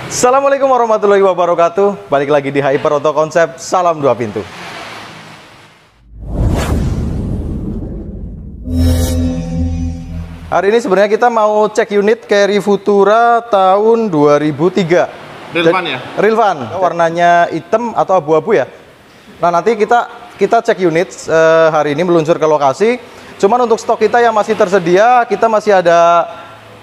Assalamualaikum warahmatullahi wabarakatuh. Balik lagi di Hyper Auto Concept. Salam dua pintu. Hari ini sebenarnya kita mau cek unit Carry Futura tahun 2003. Real van ya? Real van. Warnanya hitam atau abu-abu ya. Nah, nanti kita cek unit hari ini meluncur ke lokasi. Cuman untuk stok kita yang masih tersedia, kita masih ada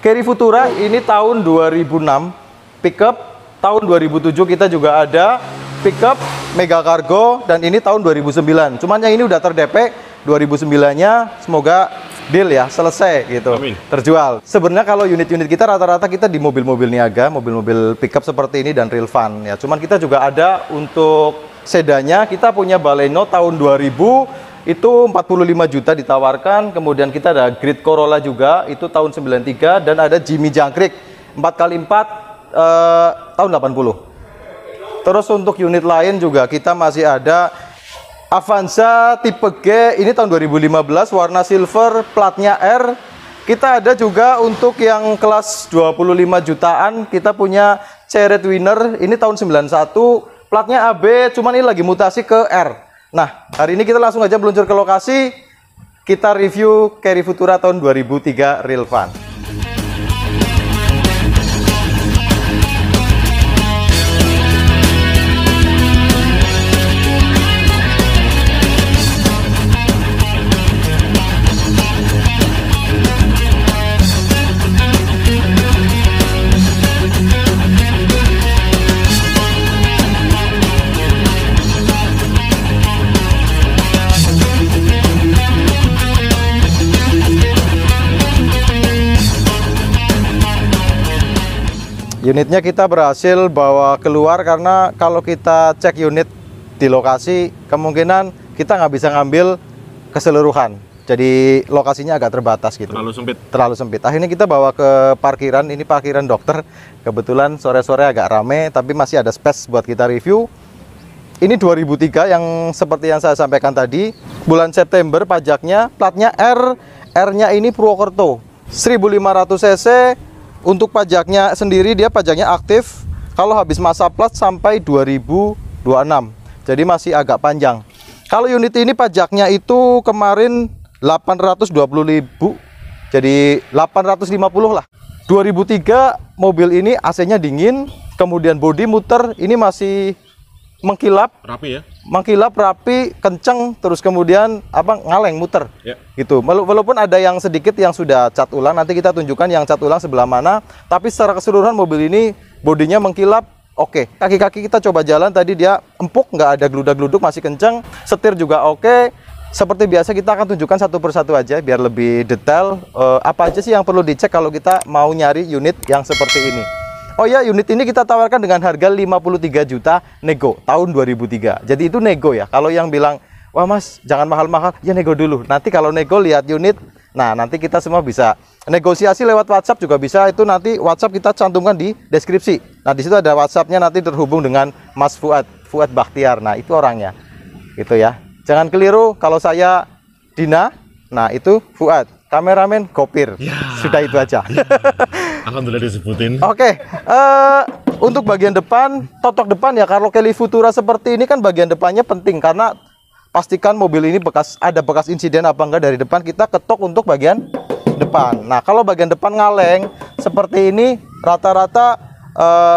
Carry Futura ini tahun 2006. Pickup tahun 2007 kita juga ada pickup Mega Cargo dan ini tahun 2009. Cuman yang ini udah ter-DP 2009-nya semoga deal ya, selesai gitu. Amin. Terjual. Sebenarnya kalau unit-unit kita rata-rata kita di mobil-mobil niaga, mobil-mobil pickup seperti ini dan real van ya. Cuman kita juga ada untuk sedannya, kita punya Baleno tahun 2000 itu 45 juta ditawarkan. Kemudian kita ada Grid Corolla juga itu tahun 93 dan ada Jimmy Jangkrik 4x4 tahun 80. Terus untuk unit lain juga kita masih ada Avanza tipe G ini tahun 2015 warna silver, platnya R. Kita ada juga untuk yang kelas 25 jutaan kita punya Chariot Winner ini tahun 91, platnya AB, cuman ini lagi mutasi ke R. Nah, hari ini kita langsung aja meluncur ke lokasi. Kita review Carry Futura tahun 2003 real van. Unitnya kita berhasil bawa keluar karena kalau kita cek unit di lokasi kemungkinan kita nggak bisa ngambil keseluruhan. Jadi lokasinya agak terbatas gitu. Terlalu sempit. Terlalu sempit. Akhirnya kita bawa ke parkiran. Ini parkiran dokter. Kebetulan sore-sore agak rame tapi masih ada space buat kita review. Ini 2003 yang seperti yang saya sampaikan tadi. Bulan September pajaknya, platnya R. R-nya ini Purwokerto. 1500 cc. Untuk pajaknya sendiri dia pajaknya aktif kalau habis masa plat sampai 2026. Jadi masih agak panjang. Kalau unit ini pajaknya itu kemarin 820.000. Jadi 850 lah. 2003 mobil ini AC-nya dingin, kemudian bodi muter ini masih mengkilap. Rapi ya? Mengkilap, rapi, kenceng, terus kemudian ngaleng muter ya. Gitu. Walaupun ada yang sedikit yang sudah cat ulang, nanti kita tunjukkan yang cat ulang sebelah mana, tapi secara keseluruhan mobil ini bodinya mengkilap. Oke. Kaki-kaki kita coba jalan tadi dia empuk, nggak ada gludak-gluduk, masih kenceng. Setir juga oke. Seperti biasa kita akan tunjukkan satu persatu aja biar lebih detail apa aja sih yang perlu dicek kalau kita mau nyari unit yang seperti ini. Oh ya, unit ini kita tawarkan dengan harga 53 juta nego tahun 2003. Jadi itu nego ya. Kalau yang bilang, wah mas jangan mahal-mahal, ya nego dulu. Nanti kalau nego lihat unit, nah nanti kita semua bisa negosiasi lewat WhatsApp juga bisa. Itu nanti WhatsApp kita cantumkan di deskripsi. Nah di situ ada WhatsAppnya nanti terhubung dengan Mas Fuad Bakhtiar. Nah itu orangnya, gitu ya. Jangan keliru kalau saya Dina, nah itu Fuad. Kameramen Kopir ya. Sudah itu aja ya. Alhamdulillah disebutin. Oke, untuk bagian depan, totok depan ya, kalau Carry Futura seperti ini kan bagian depannya penting karena pastikan mobil ini ada bekas insiden apa enggak dari depan, kita ketok untuk bagian depan. Nah kalau bagian depan ngaleng seperti ini, rata-rata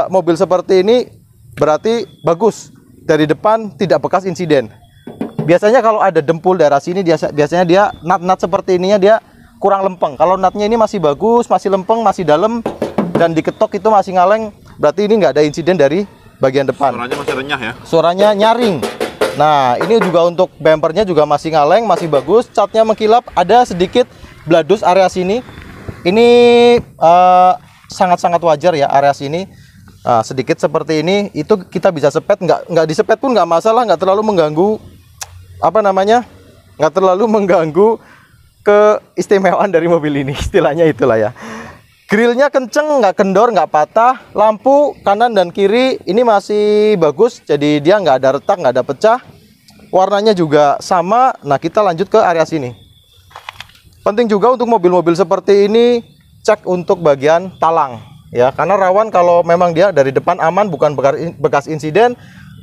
mobil seperti ini berarti bagus, dari depan tidak bekas insiden. Biasanya kalau ada dempul daerah sini biasanya dia nut seperti ininya dia kurang lempeng. Kalau nutnya ini masih bagus, masih lempeng, masih dalam dan diketok itu masih ngaleng, berarti ini nggak ada insiden dari bagian depan. Suaranya masih renyah ya? Suaranya nyaring. Nah ini juga untuk bumpernya juga masih ngaleng, masih bagus. Catnya mengkilap, ada sedikit bladus area sini. Ini sangat-sangat wajar ya area sini. Sedikit seperti ini, itu kita bisa sepet, nggak disepet pun nggak masalah, nggak terlalu mengganggu nggak terlalu mengganggu keistimewaan dari mobil ini, istilahnya itulah ya. Grillnya kenceng, nggak kendor, nggak patah. Lampu kanan dan kiri ini masih bagus, jadi dia nggak ada retak, nggak ada pecah. Warnanya juga sama. Nah kita lanjut ke area sini. Penting juga untuk mobil-mobil seperti ini, cek untuk bagian talang. ya, karena rawan kalau memang dia dari depan aman bukan bekas insiden,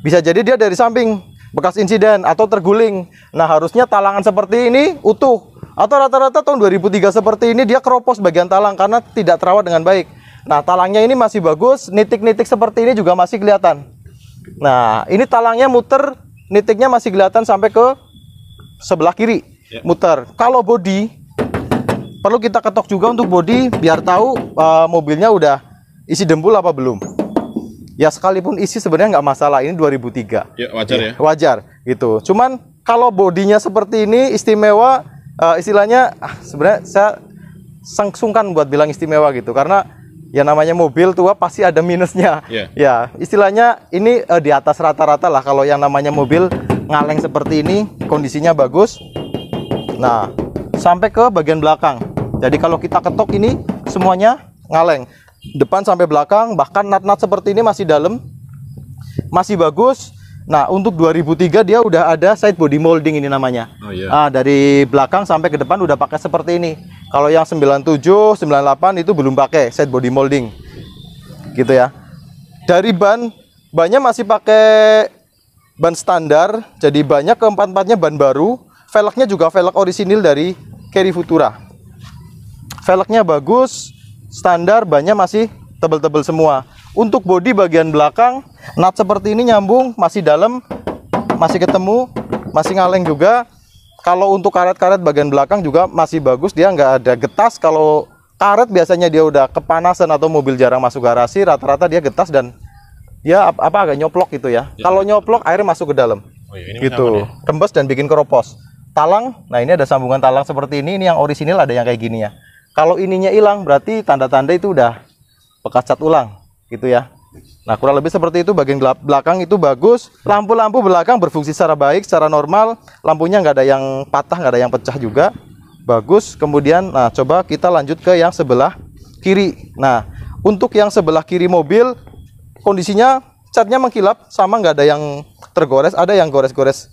bisa jadi dia dari samping bekas insiden atau terguling. Nah, harusnya talangan seperti ini utuh, atau rata-rata tahun 2003 seperti ini dia keropos bagian talang karena tidak terawat dengan baik. Nah, talangnya ini masih bagus, nitik-nitik seperti ini juga masih kelihatan. Nah, ini talangnya muter, nitiknya masih kelihatan sampai ke sebelah kiri, muter. Kalau bodi, perlu kita ketok juga untuk bodi biar tahu mobilnya udah isi dempul apa belum. Ya, sekalipun isi sebenarnya nggak masalah, ini 2003. Ya, wajar ya. Wajar gitu. Cuman kalau bodinya seperti ini istimewa, istilahnya sebenarnya saya sungkan buat bilang istimewa gitu, karena ya namanya mobil tua pasti ada minusnya. Ya, istilahnya ini di atas rata-rata lah kalau yang namanya mobil ngaleng seperti ini, kondisinya bagus. Nah, sampai ke bagian belakang. Jadi kalau kita ketok ini semuanya ngaleng, depan sampai belakang, bahkan nat-nat seperti ini masih dalam, masih bagus. Nah, untuk 2003 dia udah ada side body molding ini namanya. Dari belakang sampai ke depan udah pakai seperti ini. Kalau yang 97, 98 itu belum pakai side body molding. Gitu ya. Dari bannya masih pakai ban standar. Jadi banyak keempat-empatnya ban baru. Velgnya juga velg orisinil dari Carry Futura. Velgnya bagus, standar, bannya masih tebel-tebel semua. Untuk bodi bagian belakang, nut seperti ini nyambung, masih dalam, masih ketemu, masih ngaleng juga. Kalau untuk karet-karet bagian belakang juga masih bagus, dia nggak ada getas. Kalau karet biasanya dia udah kepanasan atau mobil jarang masuk garasi, rata-rata dia getas dan ya agak nyoplok gitu ya. Kalau nyoplok air masuk ke dalam, gitu, rembes dan bikin keropos. Talang, nah ini ada sambungan talang seperti ini yang orisinil, ada yang kayak gini ya. Kalau ininya hilang berarti tanda-tanda itu udah bekas cat ulang. Gitu ya. Nah, kurang lebih seperti itu. Bagian belakang itu bagus, lampu-lampu belakang berfungsi secara baik, secara normal, lampunya nggak ada yang patah, nggak ada yang pecah juga, bagus. Kemudian, nah coba kita lanjut ke yang sebelah kiri. Nah, untuk yang sebelah kiri mobil, kondisinya catnya mengkilap, sama, nggak ada yang tergores, ada yang gores-gores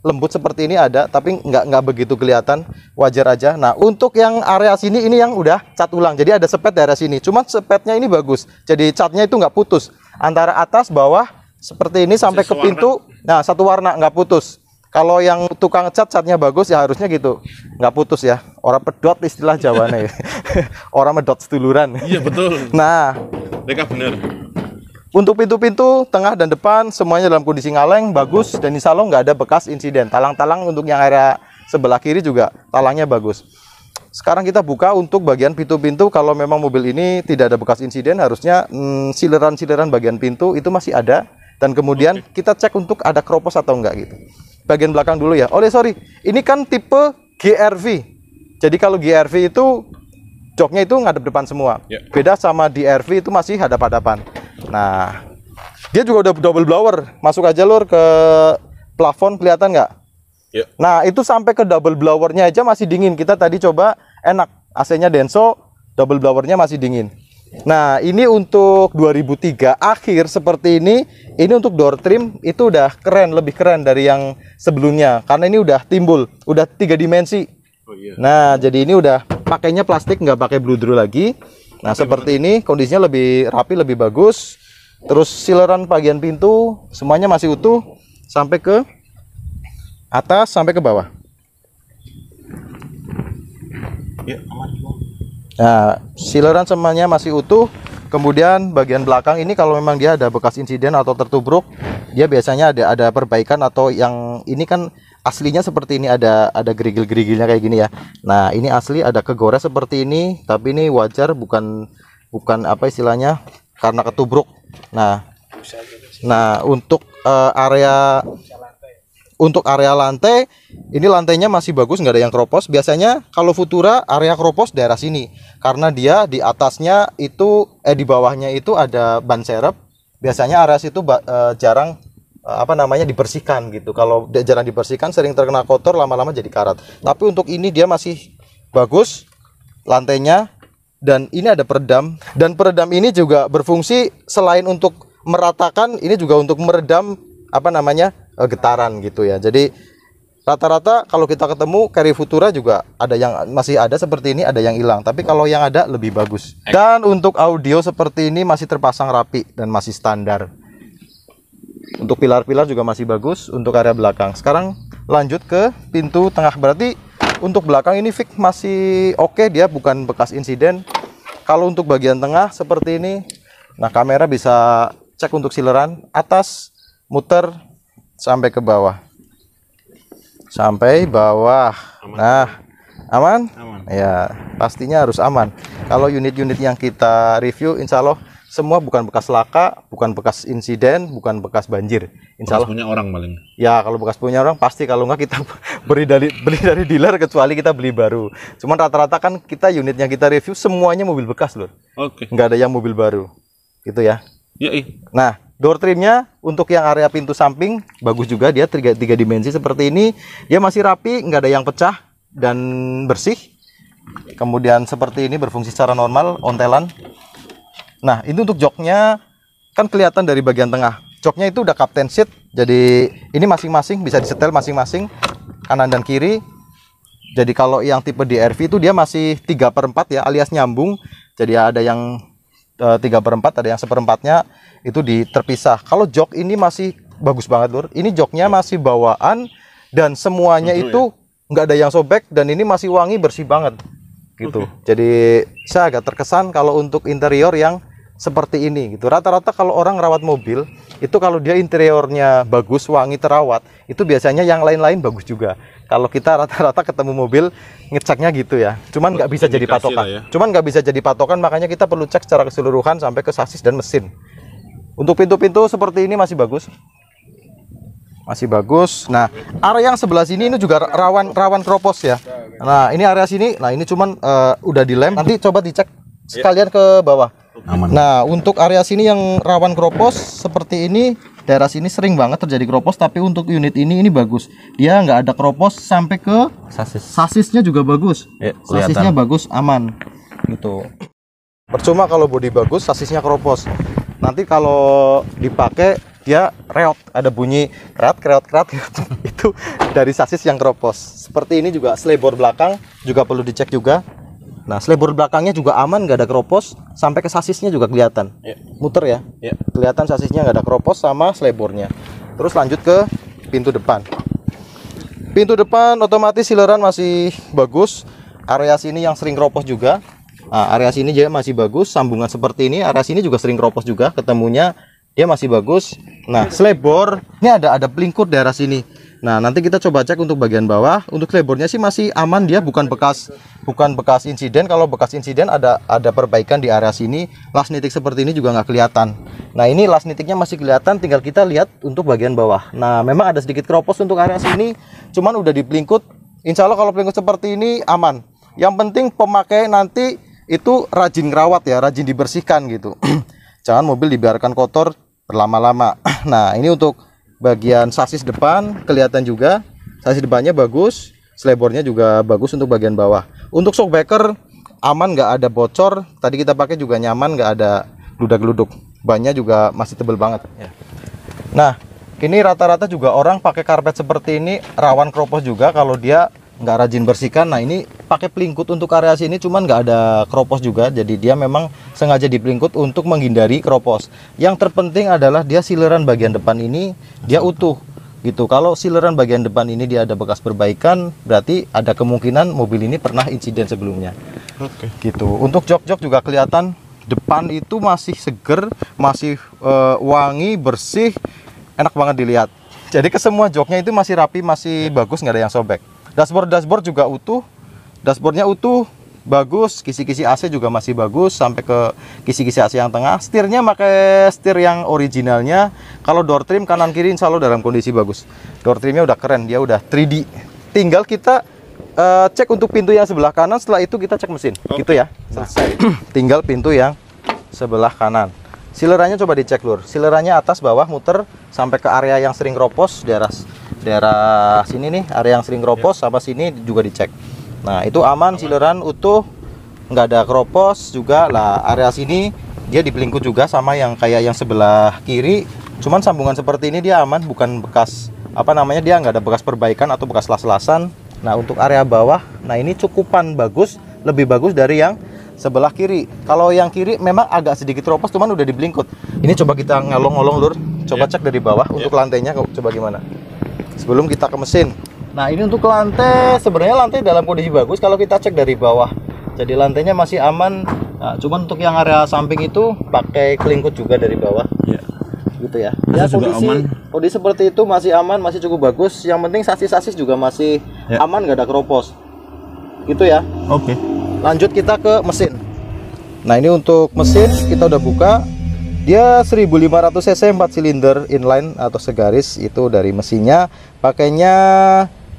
lembut seperti ini ada, tapi nggak begitu kelihatan, wajar aja. Nah, untuk yang area sini ini yang udah cat ulang, jadi ada sepet daerah sini. Cuma sepetnya ini bagus, jadi catnya itu nggak putus antara atas bawah seperti ini sampai ke pintu. Nah, satu warna, nggak putus. Kalau yang tukang catnya bagus ya harusnya gitu, nggak putus ya. Orang pedot istilah Jawane, orang medot seduluran. Iya betul. Nah, mereka bener. Untuk pintu-pintu tengah dan depan semuanya dalam kondisi ngaleng, bagus, dan insya Allah nggak ada bekas insiden. Talang-talang untuk yang area sebelah kiri juga talangnya bagus. Sekarang kita buka untuk bagian pintu-pintu. Kalau memang mobil ini tidak ada bekas insiden, harusnya sileran-sileran bagian pintu itu masih ada. Dan kemudian kita cek untuk ada keropos atau enggak gitu. Bagian belakang dulu ya. Sorry, ini kan tipe GRV. Jadi kalau GRV itu joknya itu ngadep depan semua. Beda sama DRV itu masih hadap-hadapan. Nah, dia juga udah double blower. Masuk aja lur ke plafon, kelihatan nggak? Nah, itu sampai ke double blowernya aja masih dingin. Kita tadi coba enak, AC-nya Denso, double blowernya masih dingin. Nah, ini untuk 2003 akhir seperti ini untuk door trim itu udah keren, lebih keren dari yang sebelumnya. Karena ini udah timbul, udah 3 dimensi. Nah, jadi ini udah pakainya plastik, nggak pakai bludru lagi. Nah, seperti ini kondisinya lebih rapi, lebih bagus. Terus sileran bagian pintu semuanya masih utuh sampai ke atas sampai ke bawah. Nah, sileran semuanya masih utuh. Kemudian bagian belakang ini kalau memang dia ada bekas insiden atau tertubruk, dia biasanya ada perbaikan, atau yang ini kan aslinya seperti ini ada gerigil-gerigilnya kayak gini ya. Nah, ini asli ada kegores seperti ini, tapi ini wajar, bukan apa istilahnya, karena ketubruk. Nah, untuk area lantai, ini lantainya masih bagus, nggak ada yang keropos. Biasanya kalau Futura area keropos daerah sini, karena dia di atasnya itu di bawahnya itu ada ban serep. Biasanya area situ jarang dibersihkan gitu. Kalau jarang dibersihkan, sering terkena kotor, lama-lama jadi karat. Tapi untuk ini dia masih bagus lantainya, dan ini ada peredam, dan peredam ini juga berfungsi selain untuk meratakan, ini juga untuk meredam getaran gitu ya. Jadi Rata-rata kalau kita ketemu Carry Futura juga ada yang masih ada seperti ini, ada yang hilang. Tapi kalau yang ada lebih bagus. Dan untuk audio seperti ini masih terpasang rapi dan masih standar. Untuk pilar-pilar juga masih bagus untuk area belakang. Sekarang lanjut ke pintu tengah. Berarti untuk belakang ini fix masih oke, dia bukan bekas insiden. Kalau untuk bagian tengah seperti ini, nah kamera bisa cek untuk sileran atas, muter sampai ke bawah. Sampai bawah. Nah, aman? Aman. Ya, pastinya harus aman. Kalau unit-unit yang kita review, insya Allah semua bukan bekas laka, bukan bekas insiden, bukan bekas banjir. Insya Allah. Punya orang paling. Ya, kalau bekas punya orang pasti, kalau nggak kita beli dari dealer, kecuali kita beli baru. Cuman rata-rata kan kita unit yang kita review semuanya mobil bekas loh. Oke. Nggak ada yang mobil baru. Gitu ya. Ya, Nah, door trimnya untuk yang area pintu samping bagus juga, dia tiga dimensi seperti ini. Dia masih rapi, nggak ada yang pecah dan bersih. Kemudian seperti ini berfungsi secara normal, ontelan. Nah, ini untuk joknya kan kelihatan dari bagian tengah. Joknya itu udah captain seat, jadi ini masing-masing bisa disetel masing-masing kanan dan kiri. Jadi kalau yang tipe DRV itu dia masih 3/4 ya, alias nyambung. Jadi ada yang 3/4, ada yang 1/4-nya itu terpisah. Kalau jok ini masih bagus banget lur. Ini joknya masih bawaan dan semuanya itu nggak ada yang sobek, dan ini masih wangi, bersih banget gitu. Jadi saya agak terkesan kalau untuk interior yang seperti ini gitu. Rata-rata kalau orang rawat mobil itu, kalau dia interiornya bagus, wangi, terawat, itu biasanya yang lain-lain bagus juga. Kalau kita rata-rata ketemu mobil ngeceknya gitu ya. Cuman nggak bisa jadi patokan. Ya. Cuman nggak bisa jadi patokan, makanya kita perlu cek secara keseluruhan sampai ke sasis dan mesin. Untuk pintu-pintu seperti ini masih bagus. Masih bagus. Nah, area yang sebelah sini ini juga rawan kropos ya. Nah, ini area sini. Nah, ini cuman udah dilem. Nanti coba dicek sekalian ke bawah. Aman. Nah, untuk area sini yang rawan kropos seperti ini, daerah sini sering banget terjadi kropos. Tapi untuk unit ini bagus. Dia nggak ada kropos sampai ke sasis. Sasisnya juga bagus. Ya, Sasisnya bagus, aman. Gitu. Percuma kalau bodi bagus, sasisnya kropos. Nanti kalau dipakai dia reot, ada bunyi kreot itu dari sasis yang kropos. Seperti ini juga slebor belakang juga perlu dicek juga. Nah, slebor belakangnya juga aman, nggak ada kropos, sampai ke sasisnya juga kelihatan. Muter ya. Kelihatan sasisnya nggak ada kropos sama slebornya. Terus lanjut ke pintu depan. Pintu depan otomatis sileran masih bagus. Area sini yang sering kropos juga. Nah, area sini juga masih bagus, sambungan seperti ini. Area sini juga sering kropos juga, ketemunya dia masih bagus. Nah, slebor ini ada pelingkut daerah sini. Nah, nanti kita coba cek untuk bagian bawah. Untuk slebornya sih masih aman, dia bukan bekas insiden. Kalau bekas insiden ada perbaikan di area sini. Las nitik seperti ini juga nggak kelihatan. Nah, ini las nitiknya masih kelihatan, tinggal kita lihat untuk bagian bawah. Nah, memang ada sedikit kropos untuk area sini, cuman udah dipelingkut. Insya Allah kalau pelingkut seperti ini aman. Yang penting pemakai nanti itu rajin ngerawat ya, rajin dibersihkan gitu. Jangan mobil dibiarkan kotor berlama-lama. Nah, ini untuk bagian sasis depan kelihatan juga, sasis depannya bagus, slebornya juga bagus untuk bagian bawah. Untuk shockbreaker aman, nggak ada bocor. Tadi kita pakai juga nyaman, nggak ada gludak-gluduk. Bannya juga masih tebel banget ya. Nah, ini rata-rata juga orang pakai karpet seperti ini rawan kropos juga kalau dia nggak rajin bersihkan. Nah, ini pakai pelingkut untuk area sini, cuman nggak ada kropos juga, jadi dia memang sengaja dipelingkut untuk menghindari kropos. Yang terpenting adalah dia sileran bagian depan ini dia utuh gitu. Kalau sileran bagian depan ini dia ada bekas perbaikan, berarti ada kemungkinan mobil ini pernah insiden sebelumnya. Oke. Gitu. Untuk jok-jok juga kelihatan depan itu masih seger, masih wangi, bersih, enak banget dilihat. Jadi ke semua joknya itu masih rapi, masih bagus, nggak ada yang sobek. Dashboard juga utuh, dashboardnya utuh, bagus. Kisi-kisi AC juga masih bagus sampai ke kisi-kisi AC yang tengah. Setirnya pakai setir yang originalnya. Kalau door trim kanan kiri insya Allah dalam kondisi bagus. Door trimnya udah keren, dia udah 3D. Tinggal kita cek untuk pintu yang sebelah kanan, setelah itu kita cek mesin. Gitu ya, selesai. Tinggal pintu yang sebelah kanan. Silerannya coba dicek lur. Silerannya atas bawah muter sampai ke area yang sering kropos, daerah sini nih, area yang sering kropos sama sini juga dicek. Nah, itu aman, sileran utuh, nggak ada kropos juga lah. Area sini dia dipelingkut juga sama yang kayak yang sebelah kiri, cuman sambungan seperti ini dia aman, bukan bekas apa namanya, dia nggak ada bekas perbaikan atau bekas las-lasan. Nah untuk area bawah, nah ini cukupan bagus, lebih bagus dari yang sebelah kiri. Kalau yang kiri memang agak sedikit ropos, cuman udah diblingkut. Ini coba kita ngelong-ngelong lur, coba cek dari bawah untuk lantainya, coba gimana sebelum kita ke mesin. Nah ini untuk lantai, sebenarnya lantai dalam kondisi bagus kalau kita cek dari bawah, jadi lantainya masih aman. Nah, cuman untuk yang area samping itu pakai kelingkut juga dari bawah. Gitu ya. Ya kondisi seperti itu masih aman, masih cukup bagus. Yang penting sasis-sasis juga masih aman, nggak ada keropos. Gitu ya. Oke. Lanjut kita ke mesin. Nah ini untuk mesin kita udah buka. Dia 1500 cc 4 silinder inline atau segaris, itu dari mesinnya. Pakainya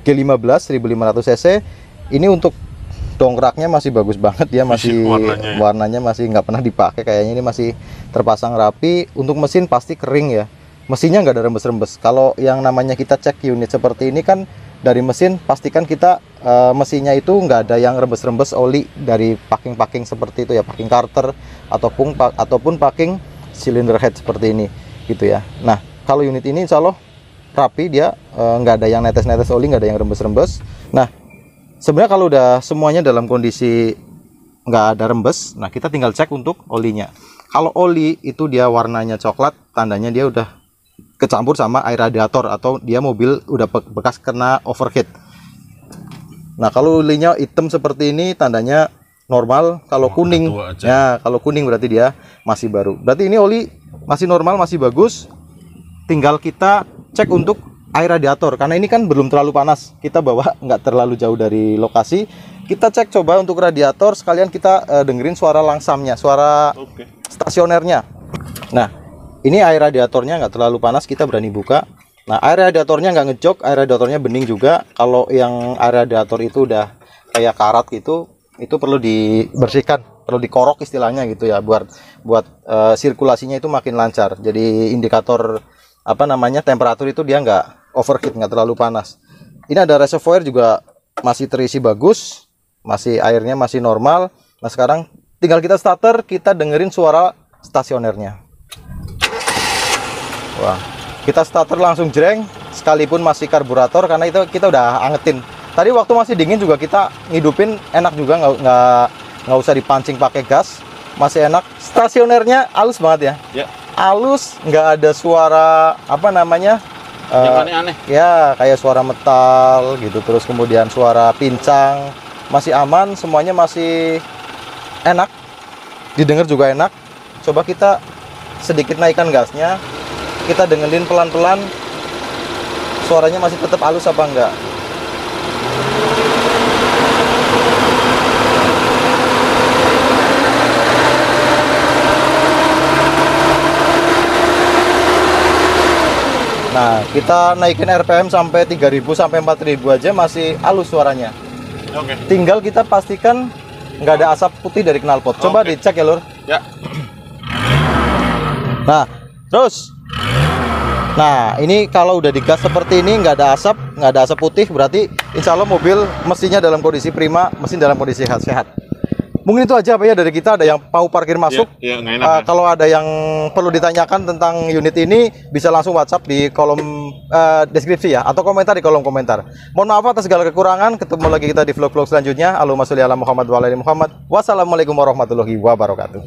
G15 1500 cc. Ini untuk dongkraknya masih bagus banget, dia masih warnanya masih nggak pernah dipakai, kayaknya ini masih terpasang rapi. Untuk mesin pasti kering ya, mesinnya nggak ada rembes-rembes. Kalau yang namanya kita cek unit seperti ini kan dari mesin, pastikan kita mesinnya itu nggak ada yang rembes-rembes oli dari packing seperti itu ya, packing carter ataupun packing cylinder head seperti ini gitu ya. Nah kalau unit ini insya Allah rapi, dia nggak ada yang netes-netes oli, nggak ada yang rembes-rembes. Nah sebenarnya kalau udah semuanya dalam kondisi nggak ada rembes, nah kita tinggal cek untuk olinya. Kalau oli itu dia warnanya coklat, tandanya dia udah kecampur sama air radiator atau dia mobil udah bekas kena overheat. Nah kalau olinya hitam seperti ini tandanya normal. Kalau kuning, ya kalau kuning berarti dia masih baru. Berarti ini oli masih normal, masih bagus. Tinggal kita cek untuk air radiator, karena ini kan belum terlalu panas, kita bawa nggak terlalu jauh dari lokasi. Kita cek coba untuk radiator, sekalian kita dengerin suara langsamnya, suara stasionernya. Nah ini air radiatornya nggak terlalu panas, kita berani buka. Nah air radiatornya nggak ngejok, air radiatornya bening juga. Kalau yang air radiator itu udah kayak karat gitu, itu perlu dibersihkan, perlu dikorok istilahnya gitu ya, buat sirkulasinya itu makin lancar. Jadi indikator apa namanya, temperatur itu dia nggak overheat, nggak terlalu panas. Ini ada reservoir juga masih terisi bagus, masih airnya masih normal. Nah sekarang tinggal kita starter, kita dengerin suara stasionernya. Wah, kita starter langsung jreng, sekalipun masih karburator, karena itu kita udah angetin. Tadi waktu masih dingin juga kita ngidupin, enak juga, nggak usah dipancing pakai gas, masih enak. Stasionernya halus banget ya. Halus, nggak ada suara apa namanya yang aneh-aneh ya, kayak suara metal gitu, terus kemudian suara pincang, masih aman, semuanya masih enak, didengar juga enak. Coba kita sedikit naikkan gasnya, kita dengerin pelan-pelan suaranya masih tetap halus apa enggak. Nah, kita naikin RPM sampai 3000 sampai 4000 aja masih halus suaranya. Tinggal kita pastikan nggak ada asap putih dari knalpot. Coba dicek ya, Lur. Ya. Nah, terus. Nah, ini kalau udah digas seperti ini nggak ada asap putih, berarti insya Allah mobil mesinnya dalam kondisi prima, mesin dalam kondisi sehat. Mungkin itu aja Pak ya dari kita. Ada yang mau parkir masuk, kalau ada yang perlu ditanyakan tentang unit ini bisa langsung WhatsApp di kolom deskripsi ya, atau komentar di kolom komentar. Mohon maaf atas segala kekurangan. Ketemu lagi kita di vlog-vlog selanjutnya. Allahumma sholli ala Muhammad wa ala ali Muhammad. Wassalamualaikum warahmatullahi wabarakatuh.